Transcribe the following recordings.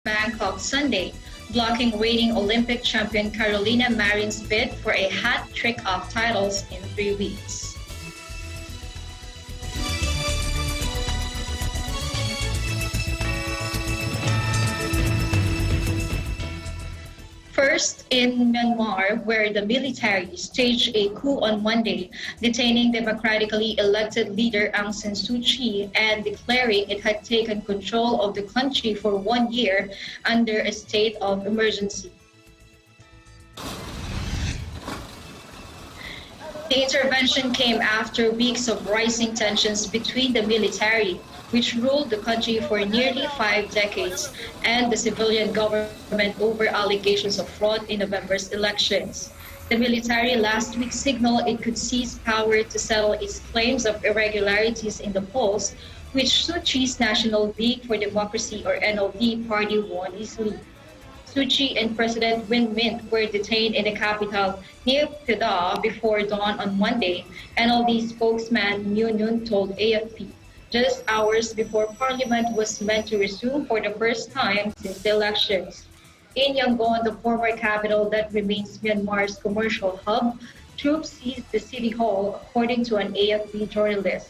Bangkok Sunday, blocking reigning Olympic champion Carolina Marin's bid for a hat trick of titles in 3 weeks. First, in Myanmar, where the military staged a coup on Monday, detaining democratically elected leader Aung San Suu Kyi and declaring it had taken control of the country for 1 year under a state of emergency. The intervention came after weeks of rising tensions between the military, which ruled the country for nearly 5 decades, and the civilian government over allegations of fraud in November's elections. The military last week signaled it could seize power to settle its claims of irregularities in the polls, which Suu Kyi's National League for Democracy or NLD party won easily. Suu Kyi and President Win Myint were detained in the capital Naypyidaw before dawn on Monday, NLD spokesman Myung Nyun told AFP, just hours before Parliament was meant to resume for the first time since the elections. In Yangon, the former capital that remains Myanmar's commercial hub, troops seized the city hall, according to an AFP journalist.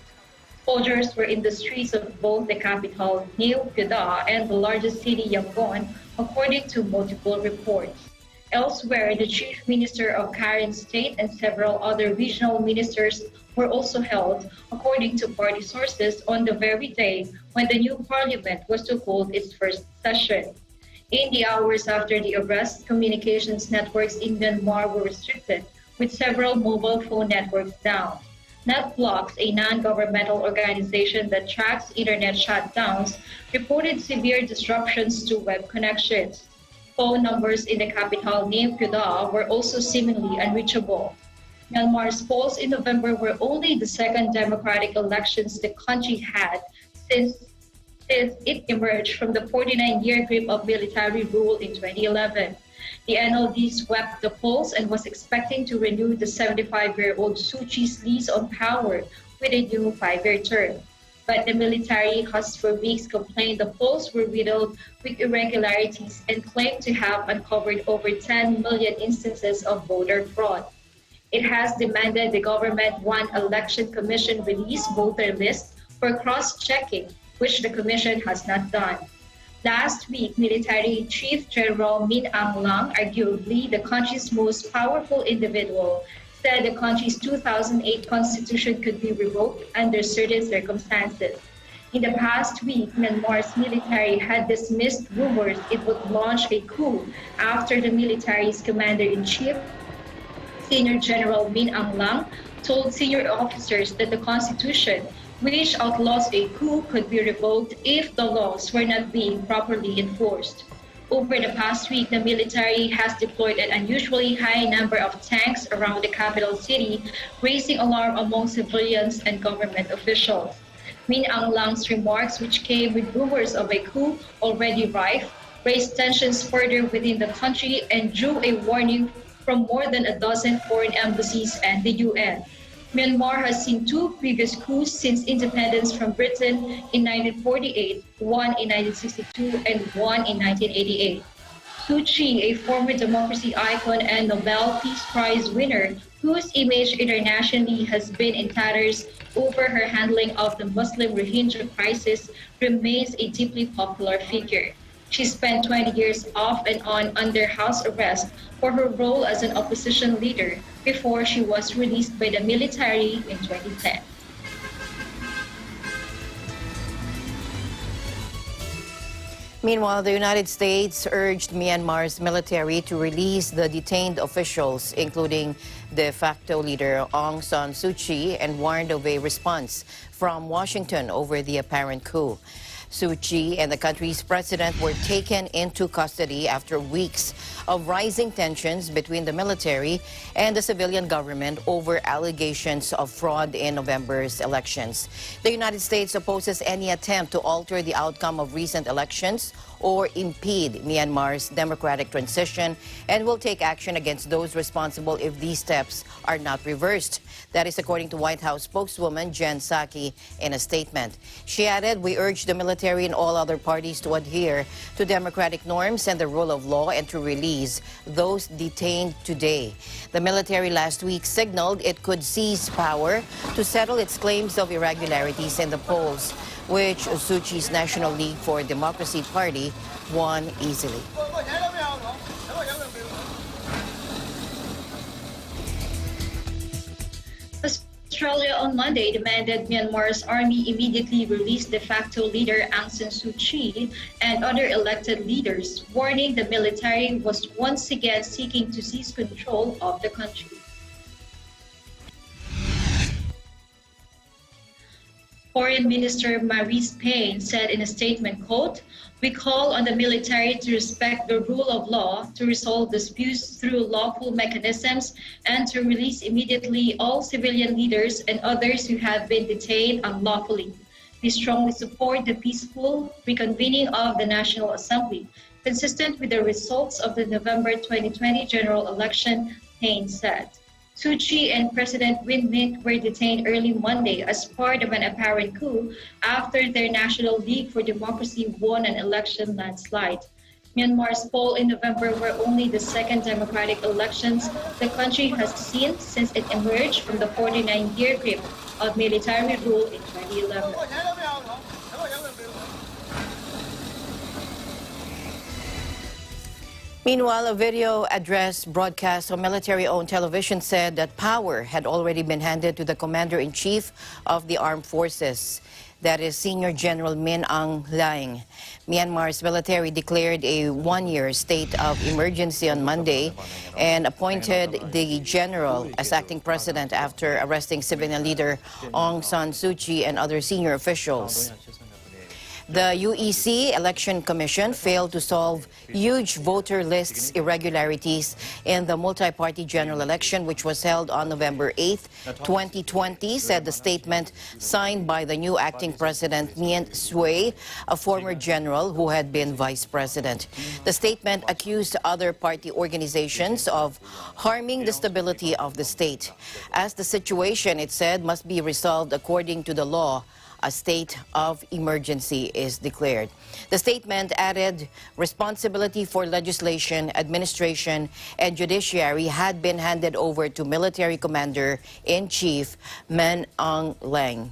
Soldiers were in the streets of both the capital, Naypyidaw, and the largest city, Yangon, according to multiple reports. Elsewhere, the chief minister of Karen State and several other regional ministers were also held, according to party sources, on the very day when the new parliament was to hold its first session. In the hours after the arrest, communications networks in Myanmar were restricted, with several mobile phone networks down. NetBlocks, a non-governmental organization that tracks internet shutdowns, reported severe disruptions to web connections. Phone numbers in the capital, Naypyidaw, were also seemingly unreachable. Myanmar's polls in November were only the second democratic elections the country had since it emerged from the 49-year grip of military rule in 2011. The NLD swept the polls and was expecting to renew the 75-year-old Suu Kyi's lease on power with a new 5-year term. But the military has for weeks complained the polls were riddled with irregularities and claimed to have uncovered over 10 million instances of voter fraud. It has demanded the government One Election Commission release voter lists for cross-checking, which the commission has not done. Last week, Military Chief General Min Aung Hlaing, arguably the country's most powerful individual, said the country's 2008 constitution could be revoked under certain circumstances. In the past week, Myanmar's military had dismissed rumors it would launch a coup after the military's commander-in-chief, Senior General Min Aung Hlaing, told senior officers that the constitution, which outlaws a coup, could be revoked if the laws were not being properly enforced. Over the past week, the military has deployed an unusually high number of tanks around the capital city, raising alarm among civilians and government officials. Min Aung Hlaing's remarks, which came with rumors of a coup already rife, raised tensions further within the country and drew a warning from more than a dozen foreign embassies and the UN. Myanmar has seen 2 previous coups since independence from Britain in 1948, one in 1962 and one in 1988. Suu Kyi, a former democracy icon and Nobel Peace Prize winner, whose image internationally has been in tatters over her handling of the Muslim Rohingya crisis, remains a deeply popular figure. She spent 20 years off and on under house arrest for her role as an opposition leader before she was released by the military in 2010. Meanwhile, the United States urged Myanmar's military to release the detained officials, including de facto leader Aung San Suu Kyi, and warned of a response from Washington over the apparent coup. Suu Kyi and the country's president were taken into custody after weeks of rising tensions between the military and the civilian government over allegations of fraud in November's elections. The United States opposes any attempt to alter the outcome of recent elections or impede Myanmar's democratic transition and will take action against those responsible if these steps are not reversed. That is according to White House spokeswoman Jen Psaki in a statement. She added, "We urge the military and all other parties to adhere to democratic norms and the rule of law and to release those detained today." The military last week signaled it could seize power to settle its claims of irregularities in the polls, which Suu Kyi's National League for Democracy party won easily. Australia on Monday demanded Myanmar's army immediately release de facto leader Aung San Suu Kyi and other elected leaders, warning the military was once again seeking to seize control of the country. Foreign Minister Marise Payne said in a statement, quote, "We call on the military to respect the rule of law, to resolve disputes through lawful mechanisms, and to release immediately all civilian leaders and others who have been detained unlawfully. We strongly support the peaceful reconvening of the National Assembly, consistent with the results of the November 2020 general election," Payne said. Suu Kyi and President Win Myint were detained early Monday as part of an apparent coup after their National League for Democracy won an election landslide. Myanmar's poll in November were only the second democratic elections the country has seen since it emerged from the 49-year grip of military rule in 2011. Meanwhile, a video address broadcast on military-owned television said that power had already been handed to the Commander-in-Chief of the Armed Forces. That is Senior General Min Aung Hlaing. Myanmar's military declared a one-year state of emergency on Monday and appointed the general as acting president after arresting civilian leader Aung San Suu Kyi and other senior officials. The UEC Election Commission failed to solve huge voter lists irregularities in the multi-party general election, which was held on November 8, 2020, said the statement signed by the new acting president, Nguyen Xuey, a former general who had been vice president. The statement accused other party organizations of harming the stability of the state. As the situation, it said, must be resolved according to the law, a state of emergency is declared. The statement added responsibility for legislation, administration, and judiciary had been handed over to Military Commander-in-Chief Min Aung Hlaing.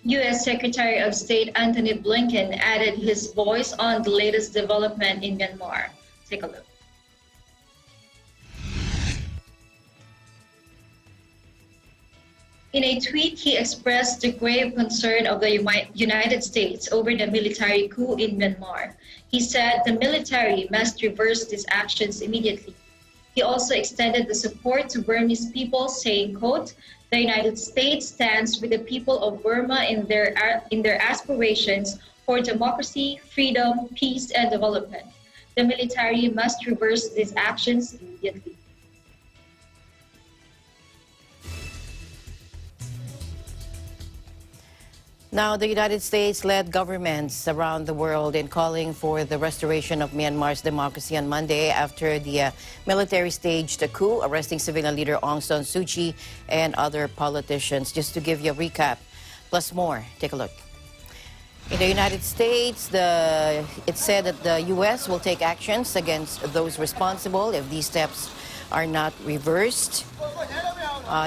U.S. Secretary of State Antony Blinken added his voice on the latest development in Myanmar. Take a look. In a tweet, he expressed the grave concern of the United States over the military coup in Myanmar. He said the military must reverse these actions immediately. He also extended the support to Burmese people, saying, quote, "The United States stands with the people of Burma in their aspirations for democracy, freedom, peace, and development. The military must reverse these actions immediately." Now, the United States led governments around the world in calling for the restoration of Myanmar's democracy on Monday after the military staged a coup, arresting civilian leader Aung San Suu Kyi and other politicians. Just to give you a recap, plus more, take a look. In the United States, it said that the U.S. will take actions against those responsible if these steps are not reversed.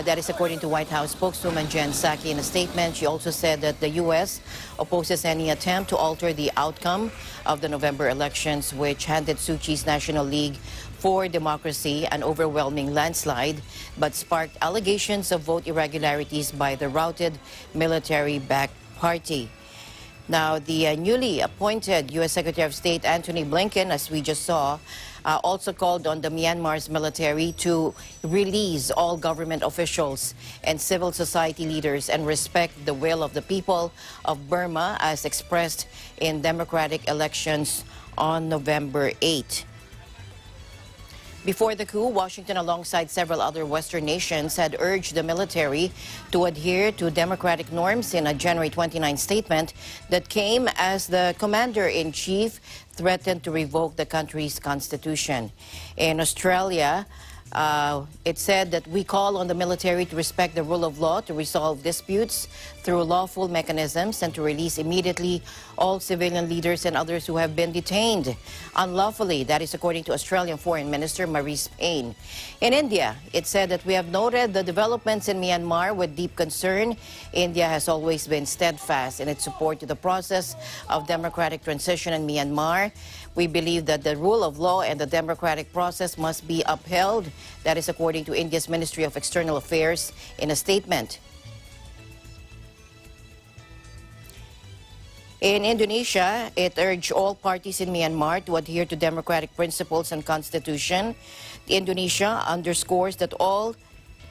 That is according to White House spokeswoman Jen Psaki in a statement. She also said that the U.S. opposes any attempt to alter the outcome of the November elections, which handed Suu Kyi's National League for Democracy an overwhelming landslide, but sparked allegations of vote irregularities by the routed military-backed party. Now, the newly appointed U.S. Secretary of State Antony Blinken, as we just saw, also called on the Myanmar's military to release all government officials and civil society leaders and respect the will of the people of Burma as expressed in democratic elections on November 8. Before the coup, Washington, alongside several other Western nations, had urged the military to adhere to democratic norms in a January 29 statement that came as the commander-in-chief threatened to revoke the country's constitution. In Australia, it said that we call on the military to respect the rule of law, to resolve disputes through lawful mechanisms, and to release immediately all civilian leaders and others who have been detained unlawfully. That is according to Australian Foreign Minister Marise Payne. In India, it said that we have noted the developments in Myanmar with deep concern. India has always been steadfast in its support to the process of democratic transition in Myanmar. We believe that the rule of law and the democratic process must be upheld. That is according to India's Ministry of External Affairs in a statement. In Indonesia, it urged all parties in Myanmar to adhere to democratic principles and constitution. Indonesia underscores that all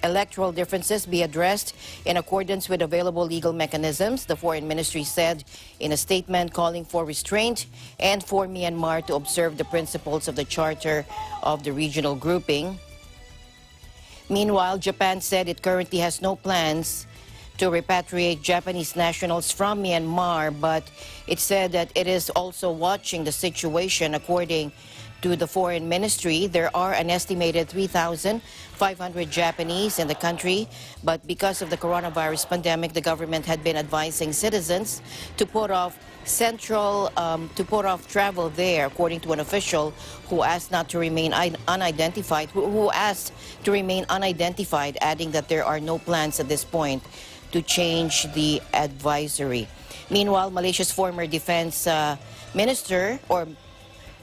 electoral differences be addressed in accordance with available legal mechanisms, the Foreign Ministry said in a statement calling for restraint and for Myanmar to observe the principles of the Charter of the regional grouping. Meanwhile, Japan said it currently has no plans to repatriate Japanese nationals from Myanmar, but it said that it is also watching the situation. According to the Foreign Ministry, there are an estimated 3,500 Japanese in the country, but because of the coronavirus pandemic, the government had been advising citizens to put off travel there, according to an official who asked not to remain unidentified, adding that there are no plans at this point to change the advisory. Meanwhile, Malaysia's former defense minister,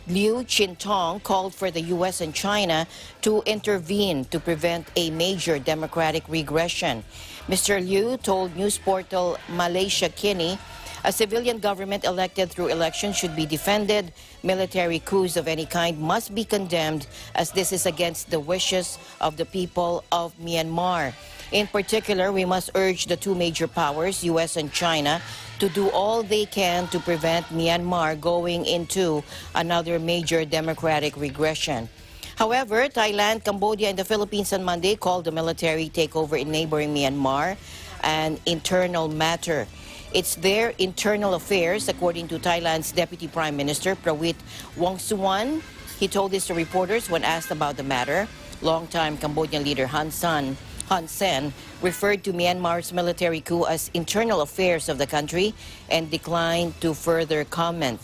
Liu Chintong, called for the U.S. and China to intervene to prevent a major democratic regression. Mr. Liu told news portal Malaysia Kini, a civilian government elected through elections should be defended. Military coups of any kind must be condemned, as this is against the wishes of the people of Myanmar. In particular, we must urge the two major powers, U.S. and China, to do all they can to prevent Myanmar going into another major democratic regression. However, Thailand, Cambodia, and the Philippines on Monday called the military takeover in neighboring Myanmar an internal matter. It's their internal affairs, according to Thailand's Deputy Prime Minister, Prawit Wongsuwan. He told this to reporters when asked about the matter. Longtime Cambodian leader Hun Sen referred to Myanmar's military coup as internal affairs of the country and declined to further comment.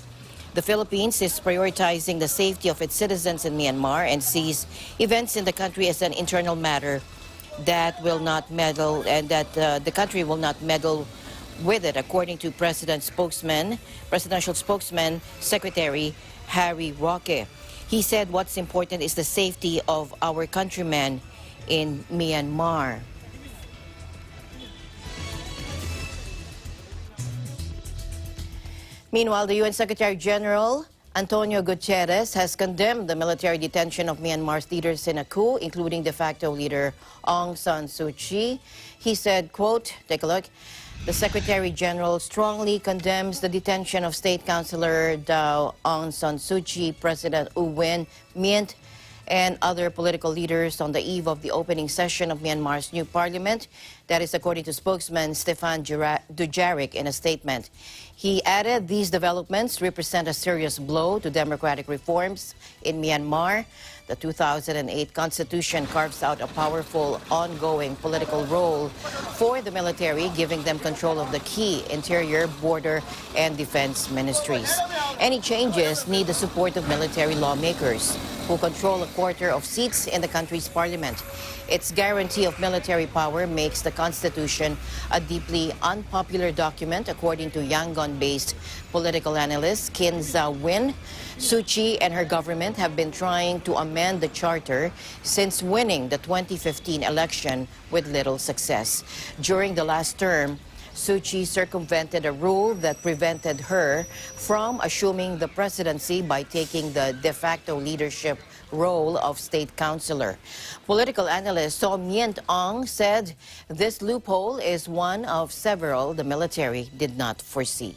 The Philippines is prioritizing the safety of its citizens in Myanmar and sees events in the country as an internal matter that will not meddle and that the country will not meddle with it, according to presidential spokesman, Secretary Harry Roque. He said what's important is the safety of our countrymen in Myanmar. Meanwhile, the UN Secretary General Antonio Guterres has condemned the military detention of Myanmar's leaders in a coup, including de facto leader Aung San Suu Kyi. He said, quote, take a look, the Secretary General strongly condemns the detention of State Councilor Daw Aung San Suu Kyi, President U Win Myint, and other political leaders on the eve of the opening session of Myanmar's new parliament. That is according to spokesman Stefan Dujarric in a statement. He added these developments represent a serious blow to democratic reforms in Myanmar. The 2008 constitution carves out a powerful ongoing political role for the military, giving them control of the key interior, border, and defense ministries. Any changes need the support of military lawmakers, who control a quarter of seats in the country's parliament. Its guarantee of military power makes the constitution a deeply unpopular document, according to Yangon-based political analyst Kin Za-win. Suu Kyi and her government have been trying to amend the charter since winning the 2015 election with little success. During the last term, Suu Kyi circumvented a rule that prevented her from assuming the presidency by taking the de facto leadership role of state councilor. Political analyst Saw Myint Aung said this loophole is one of several the military did not foresee.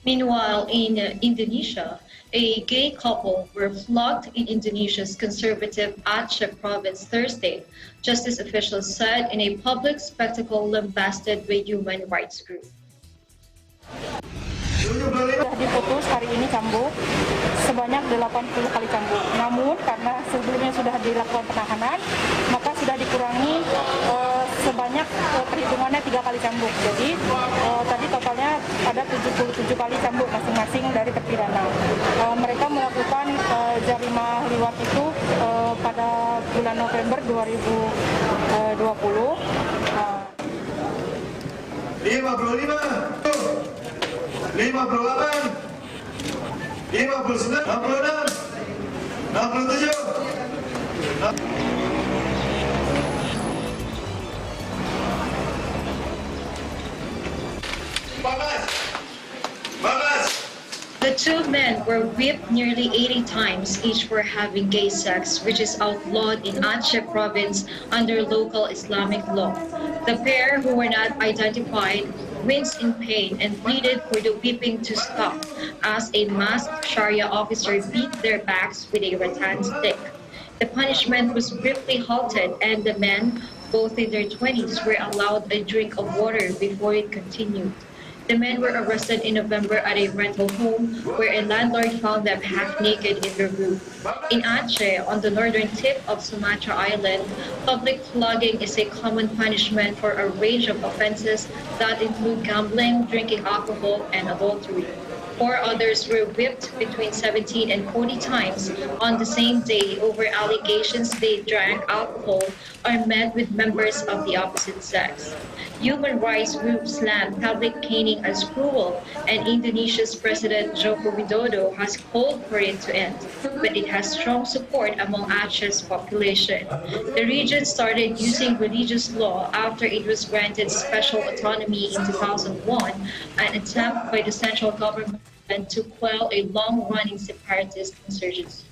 Meanwhile, in Indonesia, a gay couple were flogged in Indonesia's conservative Aceh province Thursday, justice officials said in a public spectacle lambasted by human rights groups. Sudah diputus hari ini cambuk sebanyak 80 kali cambuk. Namun karena sebelumnya sudah dilakukan penahanan, maka sudah dikurangi sebanyak perhitungannya 3 kali cambuk. Jadi tadi totalnya ada 77 kali cambuk masing-masing dari terpidana. Mereka melakukan jarima liwat itu pada bulan November 2020. 58, 59, 66, 67. The two men were whipped nearly 80 times each for having gay sex, which is outlawed in Aceh province under local Islamic law. The pair, who were not identified, winced in pain and pleaded for the whipping to stop as a masked Sharia officer beat their backs with a rattan stick. The punishment was briefly halted and the men, both in their 20s, were allowed a drink of water before it continued. The men were arrested in November at a rental home where a landlord found them half naked in their room. In Aceh, on the northern tip of Sumatra Island, public flogging is a common punishment for a range of offenses that include gambling, drinking alcohol, and adultery. 4 others were whipped between 17 and 40 times on the same day over allegations they drank alcohol or met with members of the opposite sex. Human rights groups slammed public caning as cruel, and Indonesia's President Joko Widodo has called for it to end, but it has strong support among Aceh's population. The region started using religious law after it was granted special autonomy in 2001, an attempt by the central government to quell a long-running separatist insurgency.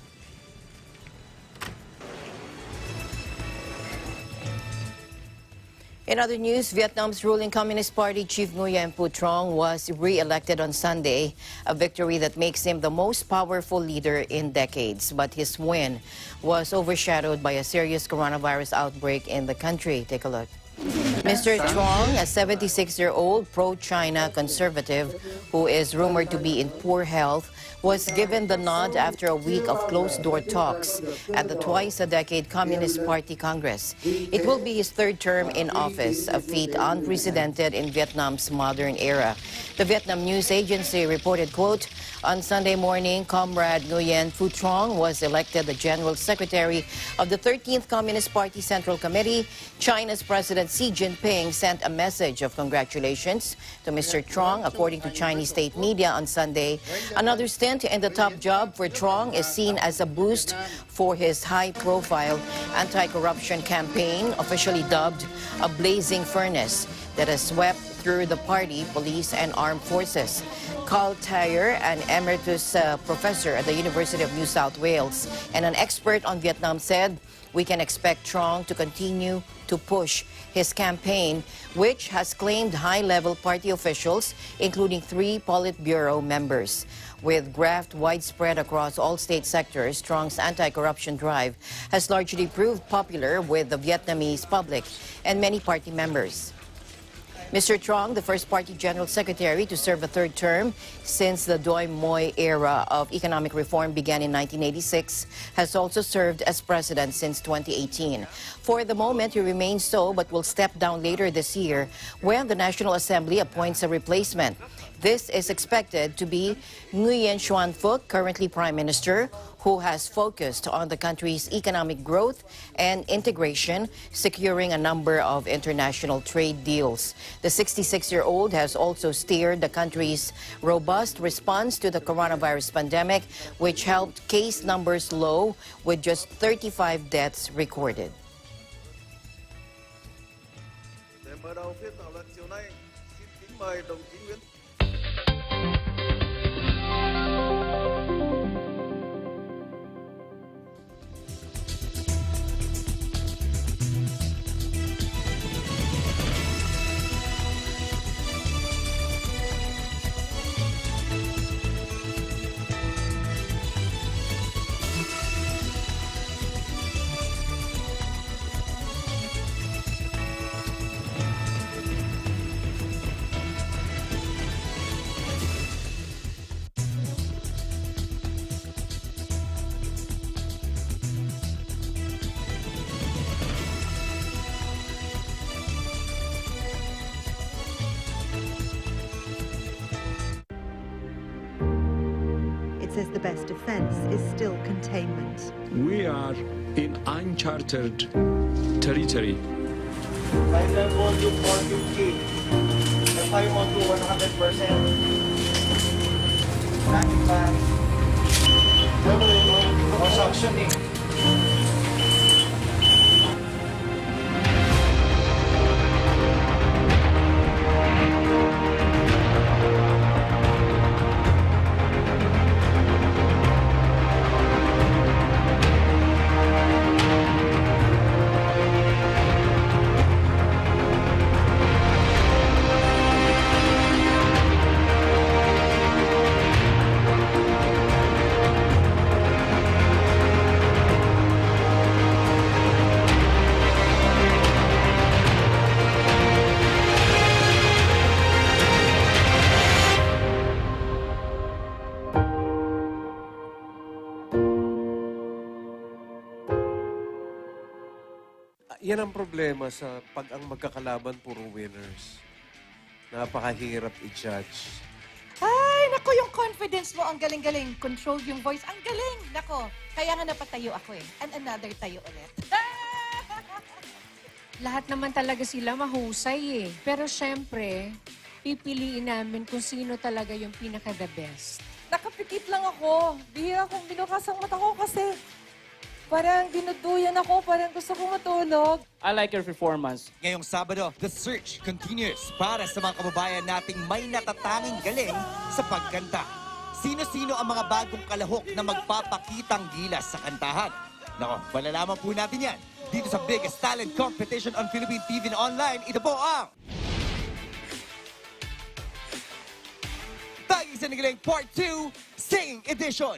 In other news, Vietnam's ruling Communist Party chief Nguyen Phu Trong was re-elected on Sunday, a victory that makes him the most powerful leader in decades. But his win was overshadowed by a serious coronavirus outbreak in the country. Take a look. Mr. Trong, a 76-year-old pro-China conservative who is rumored to be in poor health, was given the nod after a week of closed-door talks at the twice-a-decade Communist Party Congress. It will be his third term in office, a feat unprecedented in Vietnam's modern era. The Vietnam news agency reported, quote, on Sunday morning, Comrade Nguyen Phu Trong was elected the General Secretary of the 13th Communist Party Central Committee. China's President Xi Jinping sent a message of congratulations to Mr. Trong, according to Chinese state media on Sunday. Another stint in the top job for Trong is seen as a boost for his high-profile anti-corruption campaign, officially dubbed a blazing furnace that has swept through the party, police, and armed forces. Carl Thayer, an emeritus professor at the University of New South Wales and an expert on Vietnam, said, we can expect Trong to continue to push his campaign, which has claimed high-level party officials, including 3 Politburo members. With graft widespread across all state sectors, Trong's anti-corruption drive has largely proved popular with the Vietnamese public and many party members. Mr. Trong, the first party general secretary to serve a third term since the Doi Moi era of economic reform began in 1986, has also served as president since 2018. For the moment, he remains so, but will step down later this year when the National Assembly appoints a replacement. This is expected to be Nguyen Xuan Phuc, currently Prime Minister, who has focused on the country's economic growth and integration, securing a number of international trade deals. The 66-year-old has also steered the country's robust response to the coronavirus pandemic, which helped case numbers low with just 35 deaths recorded. Để mở đầu phiên thảo luận chiều nay, xin kính mời đồng chí Nguyễn says the best defence is still containment. We are in uncharted territory. Final volume 450. FI on to 100%. Tracking back. Constructioning. Yan ang problema sa pag ang magkakalaban puro winners. Napakahirap i-judge. Ay, nako, yung confidence mo, ang galing-galing. Control yung voice, ang galing. Nako, kaya nga napatayo ako eh. And another tayo ulit. Lahat naman talaga sila mahusay eh. Pero syempre, pipiliin namin kung sino talaga yung pinaka-the best. Nakapikit lang ako. Bihira akong binukas ang mata ko kasi parang dinuduyan ako, parang gusto kong matulog. I like your performance. Ngayong Sabado, the search continues para sa mga kababayan nating may natatanging galing sa pagkanta. Sino-sino ang mga bagong kalahok na magpapakitang gilas sa kantahan? Nako, malalaman po natin yan dito sa biggest talent competition on Philippine TV and online. Ito po ang Taging sa Nagaling Part 2 Singing Edition.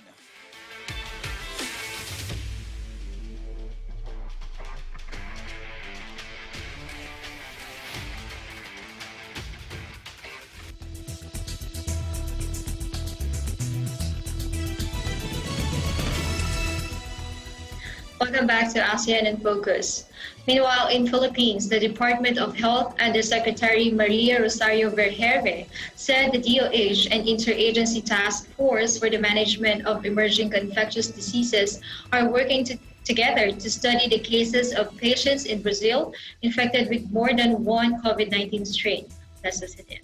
Welcome back to ASEAN in Focus. Meanwhile, in Philippines, the Department of Health Undersecretary Maria Rosario Vergere said the DOH and Interagency Task Force for the Management of Emerging Infectious Diseases are working together to study the cases of patients in Brazil infected with more than one COVID-19 strain. Let's listen in.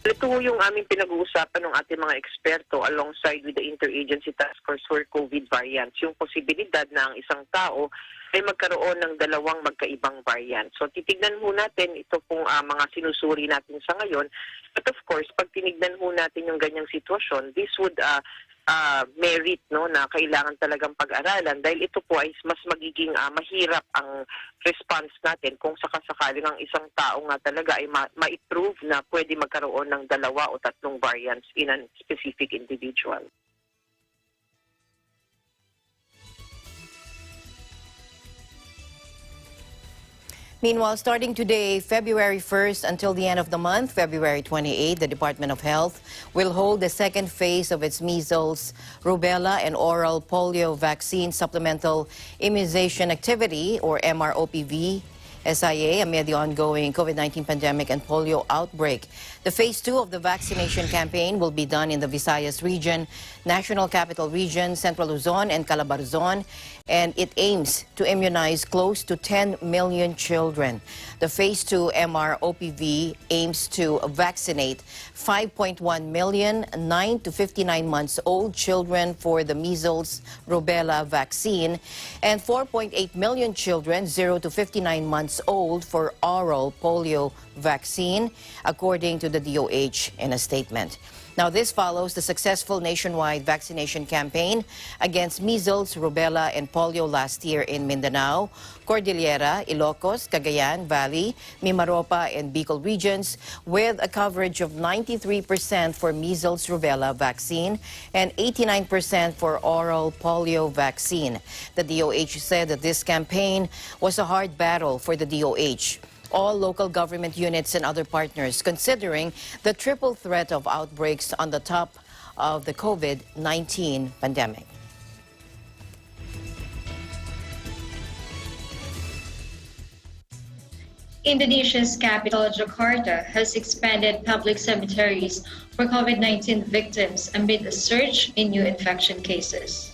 Ito yung aming pinag-uusapan ng ating mga eksperto alongside with the Interagency Task Force for COVID variants, yung posibilidad na ang isang tao ay magkaroon ng dalawang magkaibang variant. So titignan ho natin ito pong mga sinusuri natin sa ngayon. But of course, pag tinignan ho natin yung ganyang sitwasyon, this would merit na kailangan talagang pag-aralan dahil ito po ay mas magiging mahirap ang response natin kung sakasakaling ang isang tao nga talaga ay ma-prove na pwede magkaroon ng dalawa o tatlong variants in a specific individual. Meanwhile, starting today, February 1st until the end of the month, February 28, the Department of Health will hold the second phase of its measles, rubella, and oral polio vaccine supplemental immunization activity, or MROPV, SIA, amid the ongoing COVID-19 pandemic and polio outbreak. The phase 2 of the vaccination campaign will be done in the Visayas region, National Capital Region, Central Luzon, and Calabarzon, and it aims to immunize close to 10 million children. The phase 2 MROPV aims to vaccinate 5.1 million 9 to 59 months old children for the measles rubella vaccine and 4.8 million children 0 to 59 months old for oral polio vaccine, according to the DOH in a statement. Now, this follows the successful nationwide vaccination campaign against measles, rubella, and polio last year in Mindanao, Cordillera, Ilocos, Cagayan Valley, Mimaropa, and Bicol regions, with a coverage of 93% for measles, rubella vaccine and 89% for oral polio vaccine. The DOH said that this campaign was a hard battle for the DOH, all local government units and other partners, considering the triple threat of outbreaks on the top of the COVID-19 pandemic. Indonesia's capital, Jakarta, has expanded public cemeteries for COVID-19 victims amid a surge in new infection cases.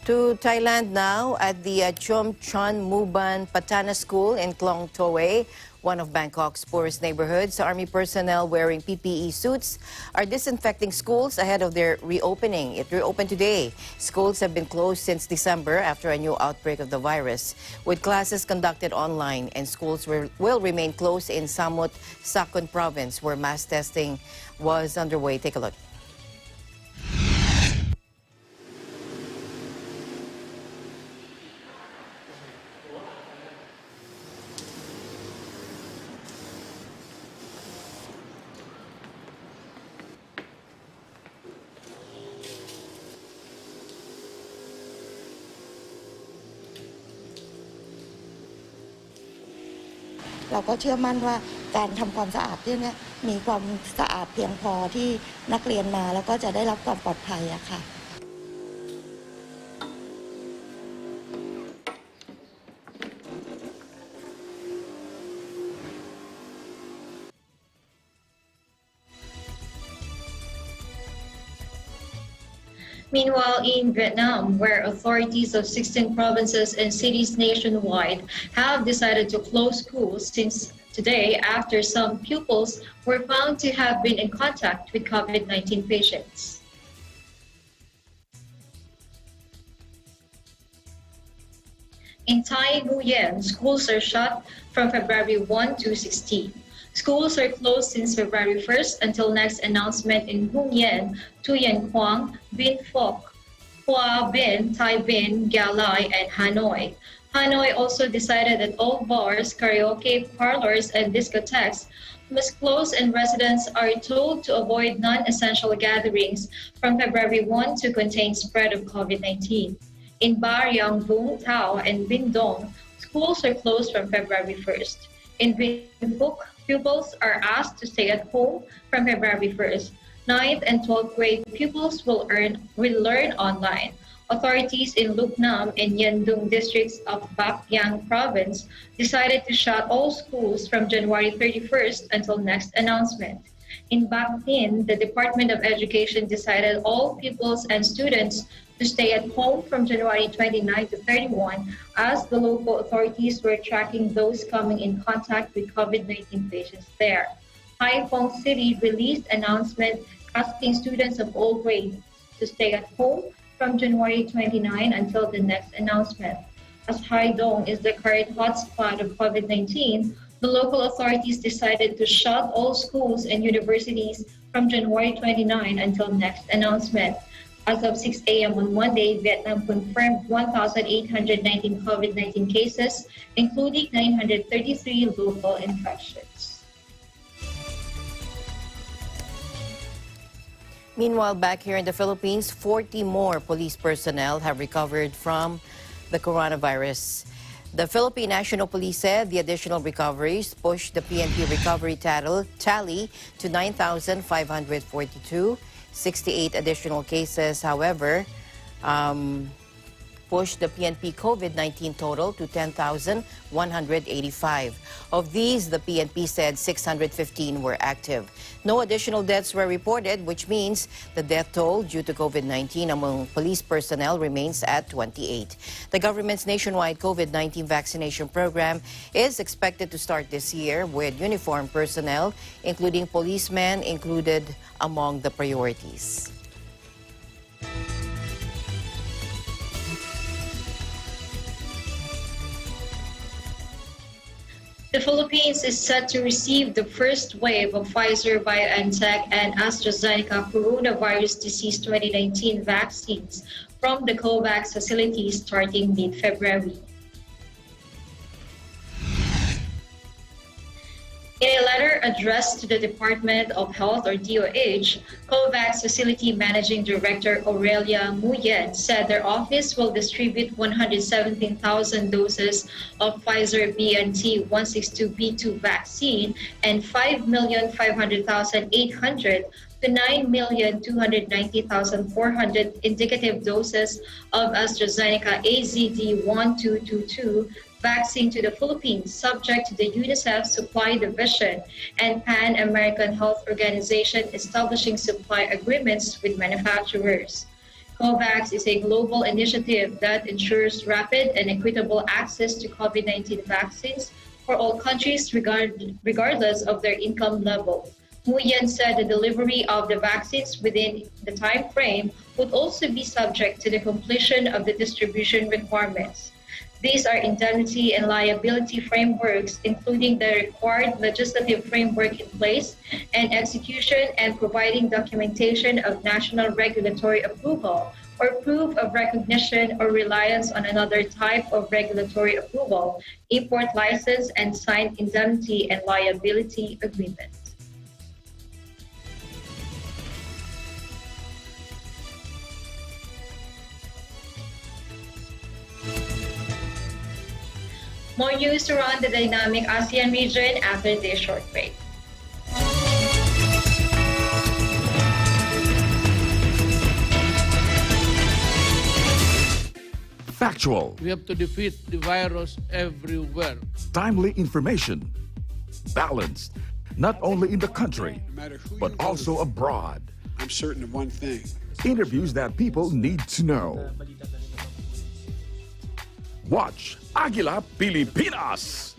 To Thailand now, at the Chom Chon Muban Patana School in Klong Toei, one of Bangkok's poorest neighborhoods, Army personnel wearing PPE suits are disinfecting schools ahead of their reopening. It reopened today. Schools have been closed since December after a new outbreak of the virus, with classes conducted online, and schools will remain closed in Samut Sakon province, where mass testing was underway. Take a look.เราก็เชื่อมั่นว่าการทำความสะอาดที่นี้มีความสะอาดเพียงพอที่นักเรียนมาแล้วก็จะได้รับความปลอดภัยอะค่ะ Meanwhile, in Vietnam, where authorities of 16 provinces and cities nationwide have decided to close schools since today after some pupils were found to have been in contact with COVID-19 patients. In Thai Nguyen, schools are shut from February 1 to 16. Schools are closed since February 1st until next announcement in Hung Yen, Tu Yen Quang, Bin Phoc, Hua Bin, Thai Bin, Galai, and Hanoi. Hanoi also decided that all bars, karaoke parlors, and discotheques must close, and residents are told to avoid non-essential gatherings from February 1 to contain spread of COVID-19. In Bar Yang Vung Tao and Bin Dong, schools are closed from February 1st. In Bin Phuc, pupils are asked to stay at home from February 1st. 9th and 12th grade pupils will learn online. Authorities in Luc Nam and Yen Dung districts of Bac Yang province decided to shut all schools from January 31st until next announcement. In Bac Ninh, the Department of Education decided all pupils and students to stay at home from January 29 to 31, as the local authorities were tracking those coming in contact with COVID-19 patients there. Haiphong City released announcement asking students of all grades to stay at home from January 29 until the next announcement. As Haidong is the current hotspot of COVID-19, the local authorities decided to shut all schools and universities from January 29 until next announcement. As of 6 a.m. on Monday, Vietnam confirmed 1,819 COVID-19 cases, including 933 local infections. Meanwhile, back here in the Philippines, 40 more police personnel have recovered from the coronavirus. The Philippine National Police said the additional recoveries pushed the PNP recovery tally to 9,542. 68 additional cases, however, 40 pushed the PNP COVID-19 total to 10,185. Of these, the PNP said 615 were active. No additional deaths were reported, which means the death toll due to COVID-19 among police personnel remains at 28. The government's nationwide COVID-19 vaccination program is expected to start this year, with uniformed personnel, including policemen, included among the priorities. The Philippines is set to receive the first wave of PFIZER, BioNTech, and ASTRAZENEca coronavirus disease 2019 vaccines from the COVAX facility starting mid-February. In a letter addressed to the Department of Health, or DOH, COVAX Facility Managing Director Aurelia Nguyen said their office will distribute 117,000 doses of Pfizer BNT162b2 vaccine and 5,500,800 to 9,290,400 indicative doses of AstraZeneca AZD1222 vaccine to the Philippines, subject to the UNICEF Supply Division and Pan American Health Organization establishing supply agreements with manufacturers. COVAX is a global initiative that ensures rapid and equitable access to COVID-19 vaccines for all countries regardless of their income level. Nguyen said the delivery of the vaccines within the time frame would also be subject to the completion of the distribution requirements. These are indemnity and liability frameworks, including the required legislative framework in place and execution and providing documentation of national regulatory approval or proof of recognition or reliance on another type of regulatory approval, import license, and signed indemnity and liability agreements. More news around the dynamic ASEAN region after this short break. Factual. We have to defeat the virus everywhere. Timely information. Balanced, not only in the country, but also abroad. I'm certain of one thing. Interviews that people need to know. Watch Aguila Pilipinas,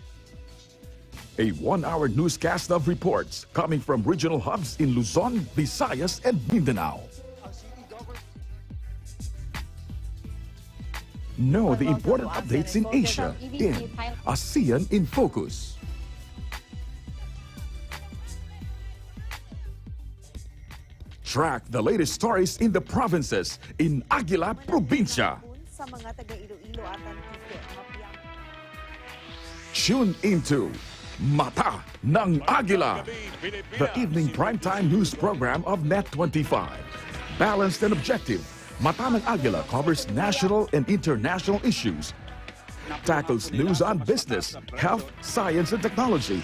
a one-hour newscast of reports coming from regional hubs in Luzon, Visayas, and Mindanao. Know the important updates in Asia in ASEAN in Focus. Track the latest stories in the provinces in Aguila Provincia. Tune into Mata ng Agila, the evening primetime news program of Net25. Balanced and objective, Mata ng Agila covers national and international issues, tackles news on business, health, science and technology,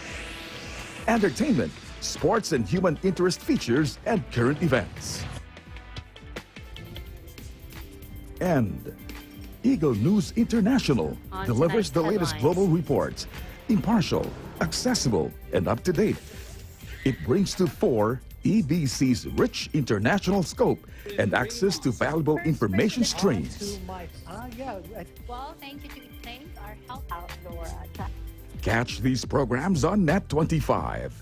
entertainment, sports and human interest features, and current events. And Eagle News International delivers the latest global reports, impartial, accessible, and up-to-date. It brings to fore EBC's rich international scope and access to valuable information streams. Well, thank you to our health outdoor. Catch these programs on Net25.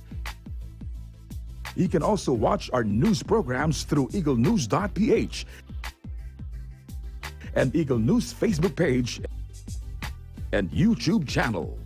You can also watch our news programs through eaglenews.ph and Eagle News Facebook page and YouTube channel.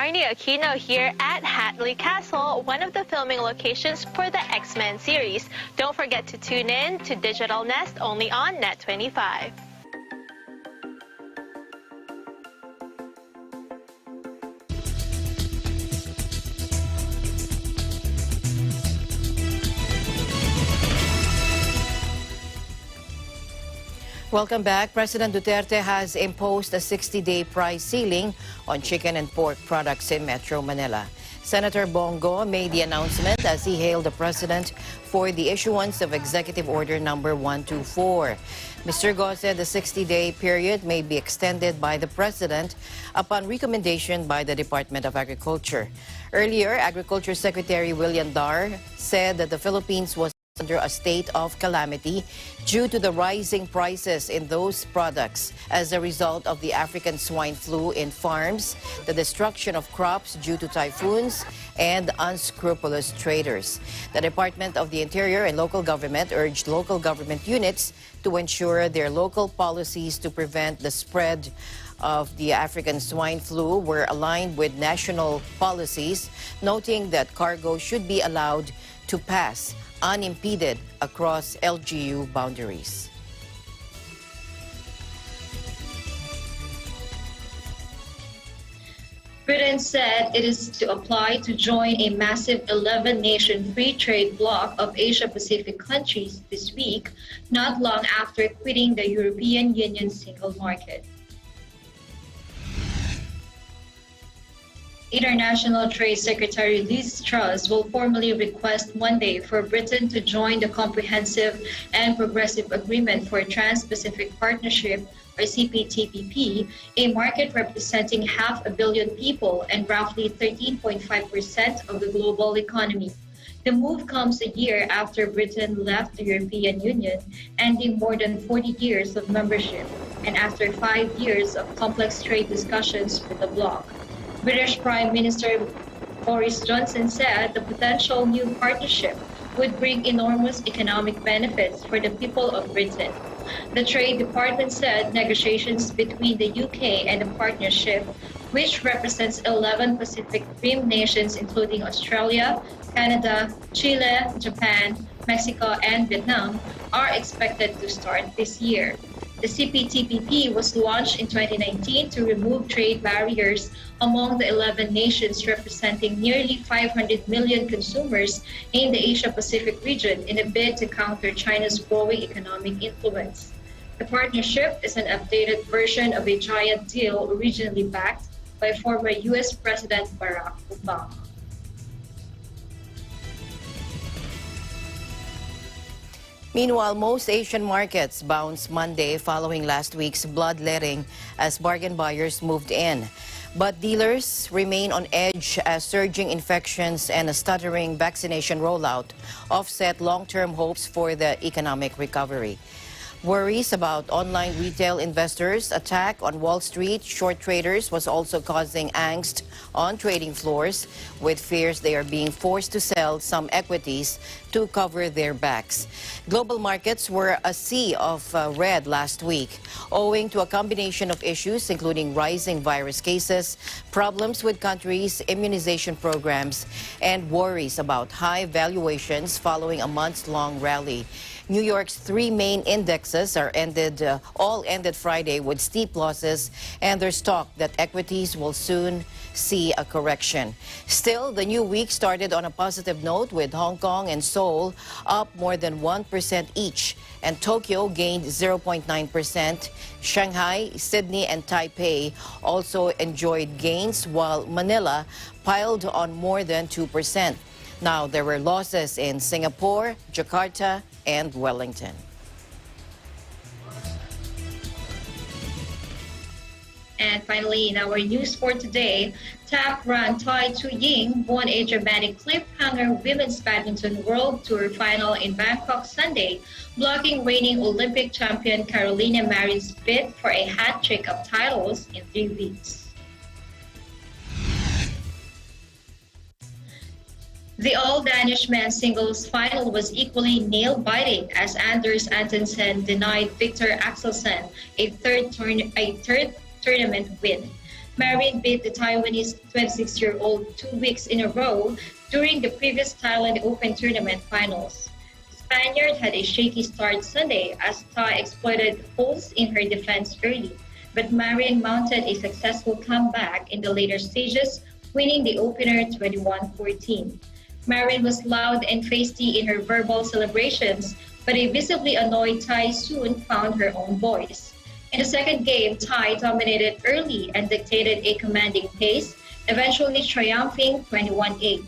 Arnie Aquino here at Hatley Castle, one of the filming locations for the X-Men series. Don't forget to tune in to Digital Nest only on Net25. Welcome back. President Duterte has imposed a 60-day price ceiling on chicken and pork products in Metro Manila. Senator Bongo made the announcement as he hailed the president for the issuance of Executive Order number 124. Mr. Go said the 60-day period may be extended by the president upon recommendation by the Department of Agriculture. Earlier, Agriculture Secretary William Dar said that the Philippines was under a state of calamity due to the rising prices in those products as a result of the African swine flu in farms, the destruction of crops due to typhoons, and unscrupulous traders. The Department of the Interior and local government urged local government units to ensure their local policies to prevent the spread of the African swine flu were aligned with national policies, noting that cargo should be allowed to pass unimpeded across LGU boundaries. Britain said it is to apply to join a massive 11-nation free trade bloc of Asia-Pacific countries this week, not long after quitting the European Union single market. International Trade Secretary Liz Truss will formally request Monday for Britain to join the Comprehensive and Progressive Agreement for Trans-Pacific Partnership, or CPTPP, a market representing 500 million people and roughly 13.5% of the global economy. The move comes a year after Britain left the European Union, ending more than 40 years of membership, and after 5 years of complex trade discussions with the bloc. British Prime Minister Boris Johnson said the potential new partnership would bring enormous economic benefits for the people of Britain. The Trade Department said negotiations between the UK and the partnership, which represents 11 Pacific Rim nations including Australia, Canada, Chile, Japan, Mexico, and Vietnam, are expected to start this year. The CPTPP was launched in 2019 to remove trade barriers among the 11 nations representing nearly 500 million consumers in the Asia-Pacific region in a bid to counter China's growing economic influence. The partnership is an updated version of a giant deal originally backed by former U.S. President Barack Obama. Meanwhile, most Asian markets bounced Monday following last week's bloodletting as bargain buyers moved in. But dealers remain on edge as surging infections and a stuttering vaccination rollout offset long-term hopes for the economic recovery. Worries about online retail investors' attack on Wall Street short traders was also causing angst on trading floors, with fears they are being forced to sell some equities to cover their backs. Global markets were a sea of red last week, owing to a combination of issues including rising virus cases, problems with countries' immunization programs, and worries about high valuations following a months-long rally. New York's three main indexes all ended Friday with steep losses, and there's talk that equities will soon see a correction. Still, the new week started on a positive note, with Hong Kong and Seoul up more than 1% each, and Tokyo gained 0.9%. Shanghai, Sydney, and Taipei also enjoyed gains, while Manila piled on more than 2%. Now, there were losses in Singapore, Jakarta, and Wellington. And finally, in our news for today, top-ranked Tai Tzu-Ying won a dramatic cliffhanger women's badminton world tour final in Bangkok Sunday, blocking reigning Olympic champion Carolina Marin's bid for a hat-trick of titles in 3 weeks. The all-Danish men's singles final was equally nail-biting as Anders Antonsen denied Victor Axelsen a third tournament win. Marin beat the Taiwanese 26-year-old 2 weeks in a row during the previous Thailand Open tournament finals. The Spaniard had a shaky start Sunday as Thai exploited holes in her defense early, but Marin mounted a successful comeback in the later stages, winning the opener 21-14. Marin was loud and feisty in her verbal celebrations, but a visibly annoyed Thai soon found her own voice. In the second game, Thai dominated early and dictated a commanding pace, eventually triumphing 21-8.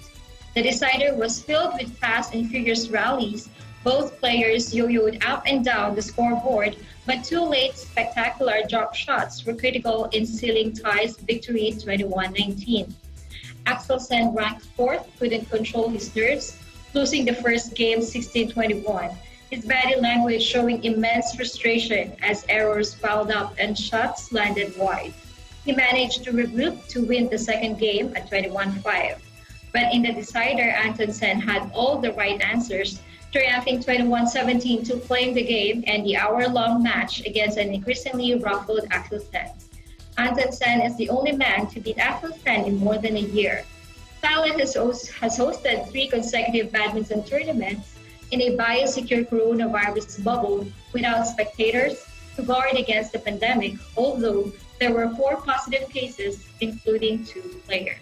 The decider was filled with fast and furious rallies. Both players yo-yoed up and down the scoreboard, but 2 late spectacular drop shots were critical in sealing Thai's victory 21-19. Axel Sen, ranked 4th, couldn't control his nerves, losing the first game 16-21. His body language showing immense frustration as errors piled up and shots landed wide. He managed to regroup to win the second game at 21-5. But in the decider, Anton Sen had all the right answers, triumphing 21-17 to claim the game and the hour-long match against an increasingly ruffled Axel Sen. Anton Sen is the only man to beat Axel Sen in more than a year. Thailand has hosted 3 consecutive badminton tournaments in a biosecure coronavirus bubble without spectators to guard against the pandemic, although there were 4 positive cases, including 2 players.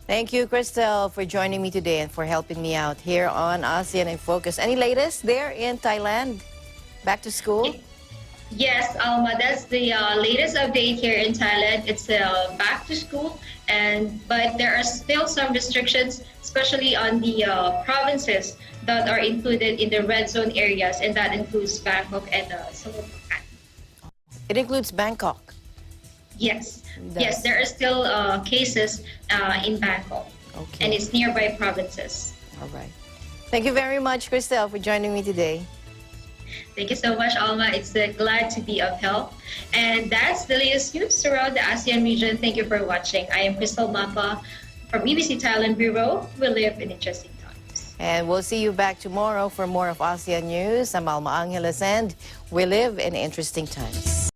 Thank you, Crystal, for joining me today and for helping me out here on ASEAN in Focus. Any latest there in Thailand? Back to school? Yes, Alma, that's the latest update here in Thailand. It's back to school, but there are still some restrictions, especially on the provinces that are included in the red zone areas, and that includes Bangkok and Samut. It includes Bangkok? Yes. Yes, there are still cases in Bangkok, and it's nearby provinces. All right. Thank you very much, Crystal, for joining me today. Thank you so much, Alma. It's glad to be of help. And that's the latest news around the ASEAN region. Thank you for watching. I am Crystal Mapa from BBC Thailand Bureau. We live in interesting times. And we'll see you back tomorrow for more of ASEAN News. I'm Alma Angeles, and we live in interesting times.